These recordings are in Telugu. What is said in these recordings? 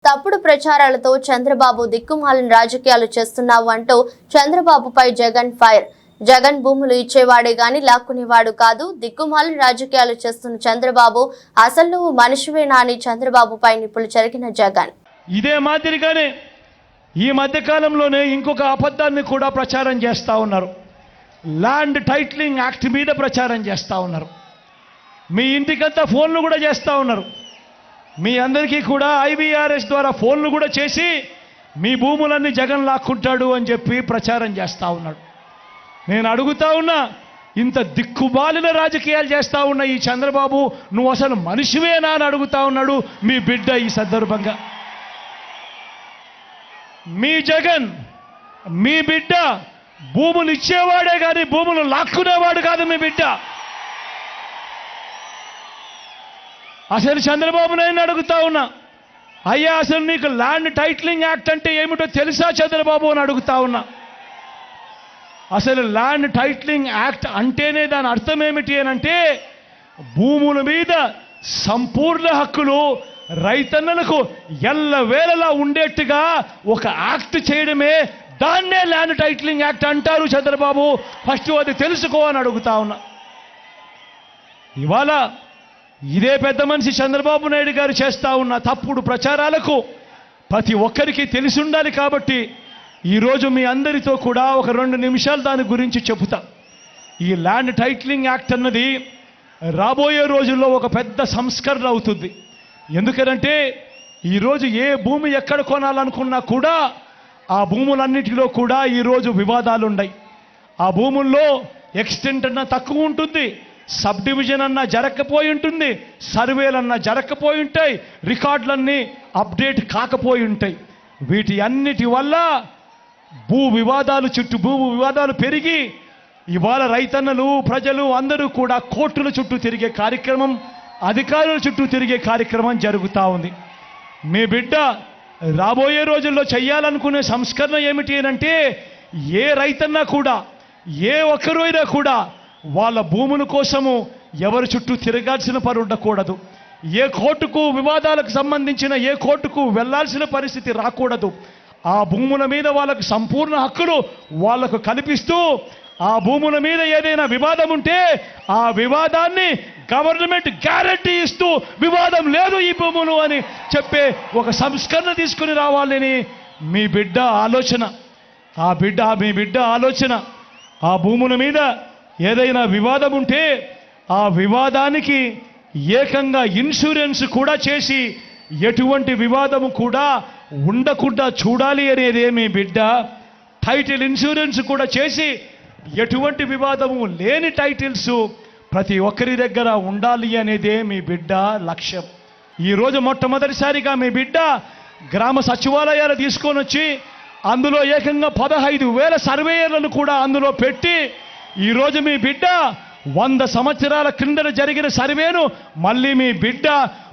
తప్పుడు ప్రచారాలతో చంద్రబాబు దిక్కుమాలిన రాజకీయాలు చేస్తున్నావు అంటూ చంద్రబాబుపై జగన్ ఫైర్. జగన్ భూములు ఇచ్చేవాడే గాని లాక్కునేవాడు కాదు. దిక్కుమాలిన రాజకీయాలు చేస్తున్న చంద్రబాబు, అసలు నువ్వు మనిషివేనా అని చంద్రబాబుపై నిప్పులు చెరిగిన జగన్. ఇదే మాదిరిగానే ఈ మధ్య కాలంలోనే ఇంకొక అబద్ధాన్ని కూడా ప్రచారం చేస్తూ ఉన్నారు. ల్యాండ్ టైటిలింగ్ యాక్ట్ మీద ప్రచారం చేస్తూ ఉన్నారు. మీ ఇంటికంతా ఫోన్లు కూడా చేస్తూ ఉన్నారు. మీ అందరికీ కూడా IVRS ద్వారా ఫోన్లు కూడా చేసి మీ భూములన్నీ జగన్ లాక్కుంటాడు అని చెప్పి ప్రచారం చేస్తూ ఉన్నాడు. నేను అడుగుతా ఉన్నా, ఇంత దిక్కుబాలిన రాజకీయాలు చేస్తూ ఉన్న ఈ చంద్రబాబు, నువ్వు అసలు మనిషివేనా అని అడుగుతా ఉన్నాడు మీ బిడ్డ. ఈ సందర్భంగా మీ జగన్, మీ బిడ్డ భూములు ఇచ్చేవాడే కానీ భూములు లాక్కునేవాడు కాదు మీ బిడ్డ. అసలు చంద్రబాబు నాయుడు అడుగుతా ఉన్నా, అయ్యా అసలు నీకు ల్యాండ్ టైటిలింగ్ యాక్ట్ అంటే ఏమిటో తెలుసా చంద్రబాబు అని అడుగుతా ఉన్నా. అసలు ల్యాండ్ టైటిలింగ్ యాక్ట్ అంటేనే దాని అర్థం ఏమిటి అని అంటే, భూముల మీద సంపూర్ణ హక్కులు రైతన్నలకు ఎల్లవేళలా ఉండేట్టుగా ఒక యాక్ట్ చేయడమే, దాన్నే ల్యాండ్ టైటిలింగ్ యాక్ట్ అంటారు చంద్రబాబు. ఫస్ట్ అది తెలుసుకో అని అడుగుతా ఉన్నా. ఇవాళ ఇదే పెద్ద మనిషి చంద్రబాబు నాయుడు గారు చేస్తూ ఉన్న తప్పుడు ప్రచారాలకు ప్రతి ఒక్కరికి తెలిసి ఉండాలి. కాబట్టి ఈరోజు మీ అందరితో కూడా ఒక 2 నిమిషాలు దాని గురించి చెబుతా. ఈ ల్యాండ్ టైటిలింగ్ యాక్ట్ అన్నది రాబోయే రోజుల్లో ఒక పెద్ద సంస్కరణ అవుతుంది. ఎందుకనంటే ఈరోజు ఏ భూమి ఎక్కడ కొనాలనుకున్నా కూడా ఆ భూములన్నిటిలో కూడా ఈరోజు వివాదాలు ఉన్నాయి. ఆ భూముల్లో ఎక్స్టెంట్ అన్నా తక్కువ ఉంటుంది, సబ్ డివిజన్ అన్నా జరగకపోయి ఉంటుంది, సర్వేలన్నా జరగకపోయి ఉంటాయి, రికార్డులన్నీ అప్డేట్ కాకపోయి ఉంటాయి. వీటి అన్నిటి వల్ల భూ వివాదాలు పెరిగి ఇవాళ రైతన్నలు, ప్రజలు అందరూ కూడా కోర్టుల చుట్టూ తిరిగే కార్యక్రమం, అధికారుల చుట్టూ తిరిగే కార్యక్రమం జరుగుతూ ఉంది. మీ బిడ్డ రాబోయే రోజుల్లో చేయాలనుకునే సంస్కరణ ఏమిటి అంటే, ఏ రైతన్నా కూడా, ఏ ఒక్కరు అయినా కూడా వాళ్ళ భూముల కోసము ఎవరి చుట్టూ తిరగాల్సిన పని ఉండకూడదు. ఏ కోర్టుకు వివాదాలకు సంబంధించిన ఏ కోర్టుకు వెళ్లాల్సిన పరిస్థితి రాకూడదు. ఆ భూముల మీద వాళ్ళకు సంపూర్ణ హక్కులు వాళ్లకు కల్పిస్తూ, ఆ భూముల మీద ఏదైనా వివాదం ఉంటే ఆ వివాదాన్ని గవర్నమెంట్ గ్యారంటీ ఇస్తూ, వివాదం లేదు ఈ భూములు అని చెప్పే ఒక సంస్కరణ తీసుకుని రావాలని మీ బిడ్డ ఆలోచన. మీ బిడ్డ ఆలోచన ఆ భూముల మీద ఏదైనా వివాదం ఉంటే ఆ వివాదానికి ఏకంగా ఇన్సూరెన్స్ కూడా చేసి ఎటువంటి వివాదము కూడా ఉండకుండా చూడాలి అనేదే మీ బిడ్డ. టైటిల్ ఇన్సూరెన్స్ కూడా చేసి ఎటువంటి వివాదము లేని టైటిల్స్ ప్రతి ఒక్కరి దగ్గర ఉండాలి అనేదే మీ బిడ్డ లక్ష్యం. ఈరోజు మొట్టమొదటిసారిగా మీ బిడ్డ గ్రామ సచివాలయాలు తీసుకొని వచ్చి అందులో ఏకంగా 15,000 సర్వేయర్లను కూడా అందులో పెట్టి, ఈరోజు మీ బిడ్డ 100 సంవత్సరాల క్రిందట జరిగిన సర్వేను మళ్ళీ మీ బిడ్డ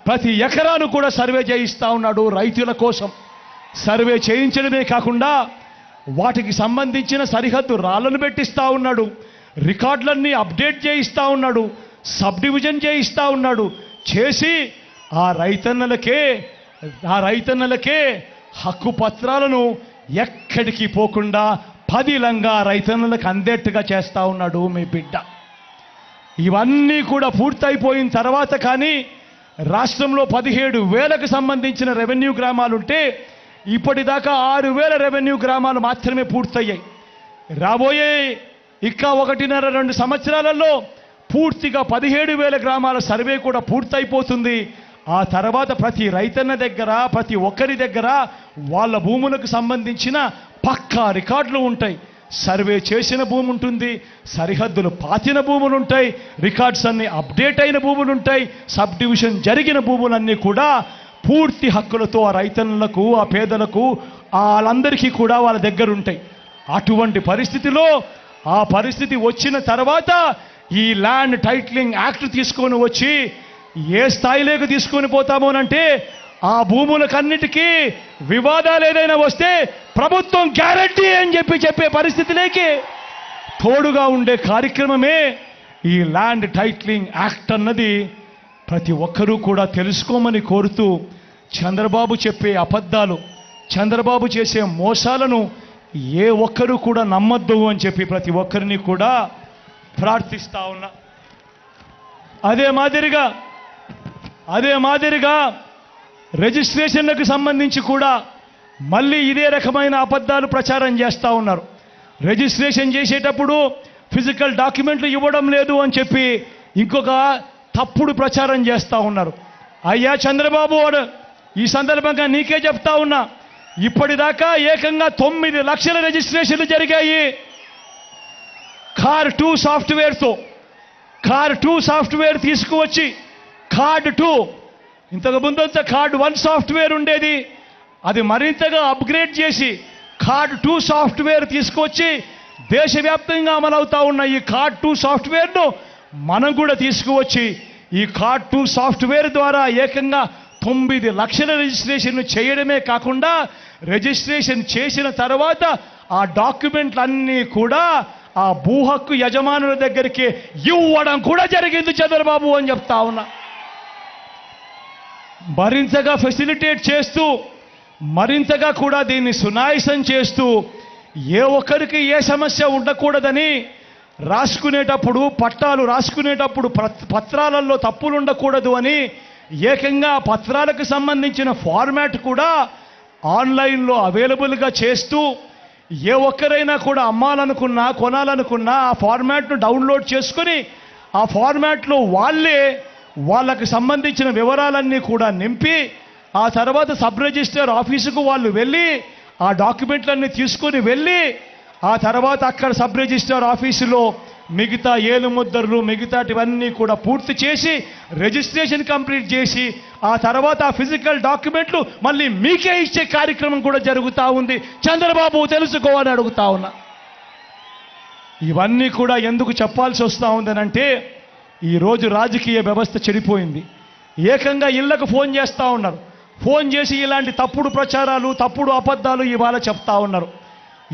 ప్రతి ఎకరాను కూడా సర్వే చేయిస్తూ ఉన్నాడు. రైతుల కోసం సర్వే చేయించడమే కాకుండా వాటికి సంబంధించిన సరిహద్దు రాళ్లను పెట్టిస్తూ ఉన్నాడు, రికార్డులన్నీ అప్డేట్ చేయిస్తూ ఉన్నాడు, సబ్ డివిజన్ చేయిస్తూ ఉన్నాడు. చేసి ఆ రైతన్నలకే హక్కు పత్రాలను ఎక్కడికి పోకుండా పదిలంగా రైతన్నలకు అందేట్టుగా చేస్తూ ఉన్నాడు మీ బిడ్డ. ఇవన్నీ కూడా పూర్తయిపోయిన తర్వాత కానీ రాష్ట్రంలో 17,000కు సంబంధించిన రెవెన్యూ గ్రామాలుంటే ఇప్పటిదాకా 6,000 రెవెన్యూ గ్రామాలు మాత్రమే పూర్తయ్యాయి. రాబోయే 1.5-2 సంవత్సరాలలో పూర్తిగా 17,000 గ్రామాల సర్వే కూడా పూర్తయిపోతుంది. ఆ తర్వాత ప్రతి రైతన్న దగ్గర, ప్రతి ఒక్కరి దగ్గర వాళ్ళ భూములకు సంబంధించిన పక్కా రికార్డులు ఉంటాయి. సర్వే చేసిన భూమి ఉంటుంది, సరిహద్దులు పాతిన భూములు ఉంటాయి, రికార్డ్స్ అన్నీ అప్డేట్ అయిన భూములు ఉంటాయి, సబ్ డివిజన్ జరిగిన భూములన్నీ కూడా పూర్తి హక్కులతో ఆ రైతన్నులకు, ఆ పేదలకు, వాళ్ళందరికీ కూడా వాళ్ళ దగ్గర ఉంటాయి. అటువంటి పరిస్థితిలో ఆ పరిస్థితి వచ్చిన తర్వాత ఈ ల్యాండ్ టైటిలింగ్ యాక్ట్ తీసుకొని వచ్చి ఏ స్థాయిలోకి తీసుకొని పోతామోనంటే, ఆ భూములకన్నిటికీ వివాదాలు ఏదైనా వస్తే ప్రభుత్వం గ్యారంటీ అని చెప్పే పరిస్థితిలోకి తోడుగా ఉండే కార్యక్రమమే ఈ ల్యాండ్ టైటిలింగ్ యాక్ట్ అన్నది ప్రతి ఒక్కరూ కూడా తెలుసుకోమని కోరుతూ చంద్రబాబు చెప్పే అబద్ధాలు, చంద్రబాబు చేసే మోసాలను ఏ ఒక్కరూ కూడా నమ్మొద్దు అని చెప్పి ప్రతి ఒక్కరిని కూడా ప్రార్థిస్తా ఉన్నా. అదే మాదిరిగా రిజిస్ట్రేషన్లకు సంబంధించి కూడా మళ్ళీ ఇదే రకమైన అబద్ధాలు ప్రచారం చేస్తూ ఉన్నారు. రిజిస్ట్రేషన్ చేసేటప్పుడు ఫిజికల్ డాక్యుమెంట్లు ఇవ్వడం లేదు అని చెప్పి ఇంకొక తప్పుడు ప్రచారం చేస్తూ ఉన్నారు. అయ్యా చంద్రబాబు, ఈ సందర్భంగా నీకే చెప్తా ఉన్నా, ఇప్పటిదాకా ఏకంగా 9 లక్షల రిజిస్ట్రేషన్లు జరిగాయి కార్ 2 సాఫ్ట్వేర్తో. కార్ 2 సాఫ్ట్వేర్ తీసుకువచ్చి కార్డ్ 2, ఇంతకు ముందంతా కార్డ్ 1 సాఫ్ట్వేర్ ఉండేది, అది మరింతగా అప్గ్రేడ్ చేసి కార్డ్ 2 సాఫ్ట్వేర్ తీసుకొచ్చి దేశవ్యాప్తంగా అమలవుతా ఉన్న ఈ కార్డ్ 2 సాఫ్ట్వేర్ను మనం కూడా తీసుకువచ్చి ఈ కార్డ్ 2 సాఫ్ట్వేర్ ద్వారా ఏకంగా 9 లక్షల రిజిస్ట్రేషన్ను చేయడమే కాకుండా రిజిస్ట్రేషన్ చేసిన తర్వాత ఆ డాక్యుమెంట్లన్నీ కూడా ఆ భూ హక్కు యజమానుల దగ్గరికి ఇవ్వడం కూడా జరిగింది చంద్రబాబు అని చెప్తా ఉన్నా. మరింతగా ఫెసిలిటేట్ చేస్తూ, మరింతగా కూడా దీన్ని సునాయాసం చేస్తూ, ఏ ఒక్కరికి ఏ సమస్య ఉండకూడదని రాసుకునేటప్పుడు, పట్టాలు రాసుకునేటప్పుడు పత్రాలలో తప్పులు ఉండకూడదు అని ఏకంగా పత్రాలకు సంబంధించిన ఫార్మాట్ కూడా ఆన్లైన్లో అవైలబుల్గా చేస్తూ, ఏ ఒక్కరైనా కూడా అమ్మాలనుకున్నా కొనాలనుకున్నా ఆ ఫార్మాట్ను డౌన్లోడ్ చేసుకొని ఆ ఫార్మాట్లో వాళ్ళకి సంబంధించిన వివరాలన్నీ కూడా నింపి ఆ తర్వాత సబ్ రిజిస్టర్ ఆఫీసుకు వాళ్ళు వెళ్ళి ఆ డాక్యుమెంట్లన్నీ తీసుకొని వెళ్ళి ఆ తర్వాత అక్కడ సబ్ రిజిస్టర్ ఆఫీసులో మిగతా ఏలుముద్రలు మిగతాటివన్నీ కూడా పూర్తి చేసి రిజిస్ట్రేషన్ కంప్లీట్ చేసి ఆ తర్వాత ఆ ఫిజికల్ డాక్యుమెంట్లు మళ్ళీ మీకే ఇచ్చే కార్యక్రమం కూడా జరుగుతూ ఉంది. చంద్రబాబు తెలుసుకోవాలని అడుగుతా ఉన్నా. ఇవన్నీ కూడా ఎందుకు చెప్పాల్సి వస్తూ ఉందనంటే ఈరోజు రాజకీయ వ్యవస్థ చెడిపోయింది. ఏకంగా ఇళ్లకు ఫోన్ చేస్తూ ఉన్నారు. ఫోన్ చేసి ఇలాంటి తప్పుడు ప్రచారాలు, తప్పుడు అబద్ధాలు ఇవాళ చెప్తా ఉన్నారు.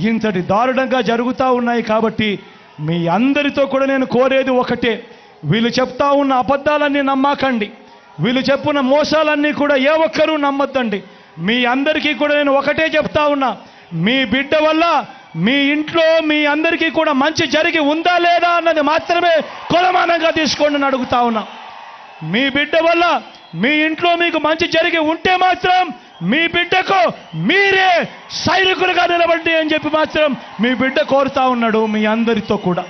ఇంతటి దారుణంగా జరుగుతూ ఉన్నాయి. కాబట్టి మీ అందరితో కూడా నేను కోరేది ఒకటే, వీళ్ళు చెప్తా ఉన్న అబద్ధాలన్నీ నమ్మకండి, వీళ్ళు చెప్పిన మోసాలన్నీ కూడా ఏ ఒక్కరూ నమ్మొద్దండి. మీ అందరికీ కూడా నేను ఒకటే చెప్తా ఉన్నా, మీ బిడ్డ వల్ల మీ ఇంట్లో మీ అందరికీ కూడా మంచి జరిగి ఉందా లేదా అన్నది మాత్రమే కొలమానంగా తీసుకోండి అని అడుగుతా ఉన్నా. మీ బిడ్డ వల్ల మీ ఇంట్లో మీకు మంచి జరిగి ఉంటే మాత్రం మీ బిడ్డకు మీరే సైనికులుగా నిలబడి అని చెప్పి మాత్రం మీ బిడ్డ కోరుతా ఉన్నాడు మీ అందరితో కూడా.